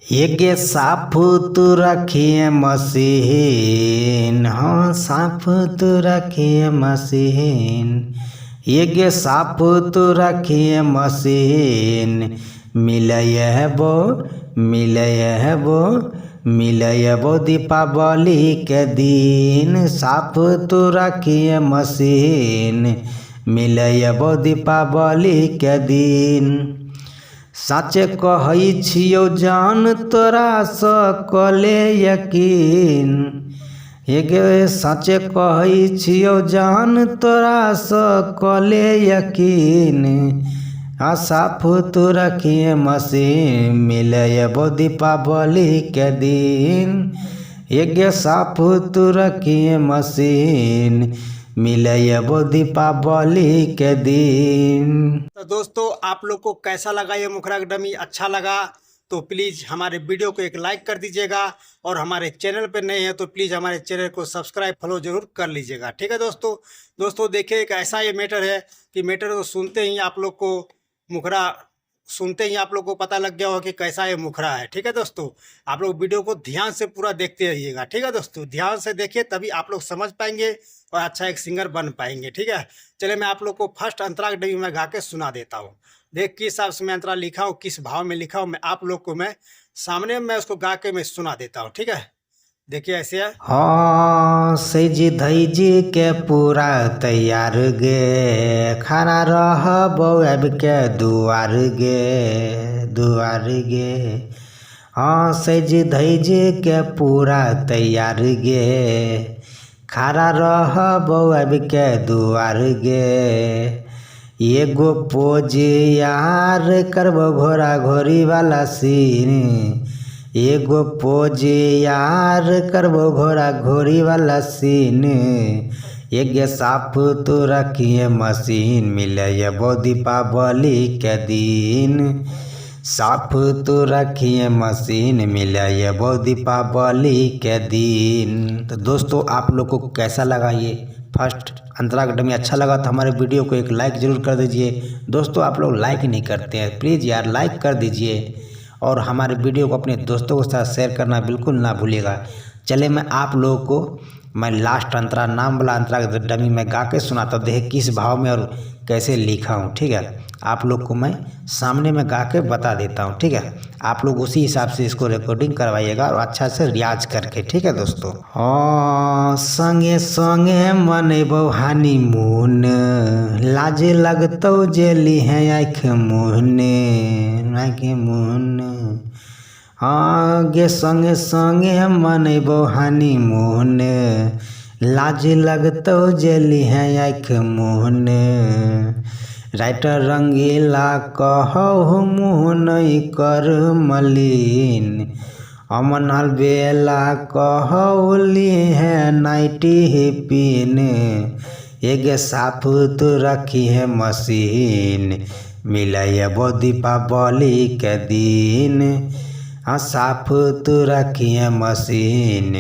एक साफ तू रखिए मशीन, हाँ साफ तू रखिए मशीन। एक साफ तू रखिए मशीन। मिलयबो दीपावली के दिन। साफ तू रखिए मशीन, मिलयबो दीपावली के दिन। सच कहै छियौ जान तोरा सँ कले यकीन। सच कहै छियौ जान तोरा सँ कले यकीन। साफ तू रखिए मशीन, मिलयबो दीपावली के दिन। साफ तू रखिए मशीन, मिलयबो दीपावली के दिन। तो दोस्तों आप लोग को कैसा लगा ये मुखड़ा डमी? अच्छा लगा तो प्लीज़ हमारे वीडियो को एक लाइक कर दीजिएगा, और हमारे चैनल पर नए हैं तो प्लीज़ हमारे चैनल को सब्सक्राइब फॉलो जरूर कर लीजिएगा। ठीक है दोस्तों देखिए, एक ऐसा ये मैटर है कि मैटर को सुनते ही आप लोग को मुखड़ा सुनते ही आप लोग को पता लग गया होगा कि कैसा ये मुखड़ा है। ठीक है दोस्तों, आप लोग वीडियो को ध्यान से पूरा देखते रहिएगा। ठीक है दोस्तों, ध्यान से देखिए तभी आप लोग समझ पाएंगे और अच्छा एक सिंगर बन पाएंगे। ठीक है, चलिए मैं आप लोग को फर्स्ट अंतरा डमी में गा के सुना देता हूँ। देख किस हिसाब से मैं अंतरा लिखा हूँ, किस भाव में लिखा हूँ, मैं आप लोग को मैं सामने में उसको गा के मैं सुना देता हूँ। ठीक है, देखिए ऐसे है। हाँ सज धज के पूरा तैयार गे, खड़ा रहबो अब के दुआर गे। हाँ सज धज के पूरा तैयार गे, खड़ा रहबो अब के दुआर गे। एगो पोज यार करबो घोड़ा घोड़ी वाला सीन। एगो पोज यार करबो घोड़ा घोड़ी वाला सीन। एक साफ तू रखिए मशीन, मिलयबो दीपावली के दिन। साफ तू रखिए मशीन, मिलयबो दीपावली के दिन। तो दोस्तों आप लोग को कैसा लगा ये फर्स्ट अंतरा डमी? अच्छा लगा तो हमारे वीडियो को एक लाइक ज़रूर कर दीजिए। दोस्तों आप लोग लाइक नहीं करते हैं, प्लीज़ यार लाइक कर दीजिए, और हमारे वीडियो को अपने दोस्तों के साथ शेयर करना बिल्कुल ना भूलिएगा। चले मैं आप लोगों को मैं लास्ट अंतरा नाम वाला अंतरा डमी में गा के सुनाता हूँ। देखिए किस भाव में और कैसे लिखा हूँ। ठीक है, आप लोग को मैं सामने में गा के बता देता हूँ। ठीक है, आप लोग उसी हिसाब से इसको रिकॉर्डिंग करवाइएगा और अच्छा से रियाज करके। ठीक है दोस्तों। हाँ संगे संगे मनेबो हनीमून, लाज लगतौ जेली है आँख मुहन। हाँ गे संगे संगे मनेबो हनीमून, लाज लगतौ जेली है आँख मुहन। राइटर रंगीला कहु मुँह नहीं कर मलिन। अमन अलबेला कहली है नाइटी पिन। एक साफ तो रखी है मशीन, मिलयबो दीपावली के दिन। हाँ साफ तो रखी है मशीन,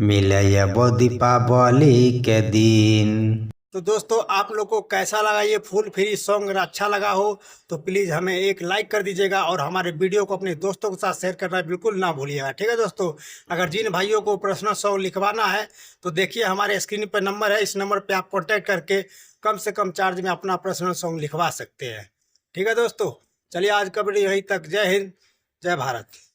मिलयबो दीपावली के दिन। तो दोस्तों आप लोग को कैसा लगा ये फुल फ्री सॉन्ग? अगर अच्छा लगा हो तो प्लीज़ हमें एक लाइक कर दीजिएगा, और हमारे वीडियो को अपने दोस्तों के साथ शेयर करना बिल्कुल ना भूलिएगा। ठीक है दोस्तों, अगर जिन भाइयों को पर्सनल सॉन्ग लिखवाना है तो देखिए हमारे स्क्रीन पर नंबर है, इस नंबर पर आप कॉन्टैक्ट करके कम से कम चार्ज में अपना पर्सनल सॉन्ग लिखवा सकते हैं। ठीक है दोस्तों, चलिए आज का वीडियो यहीं तक। जय हिंद, जय भारत।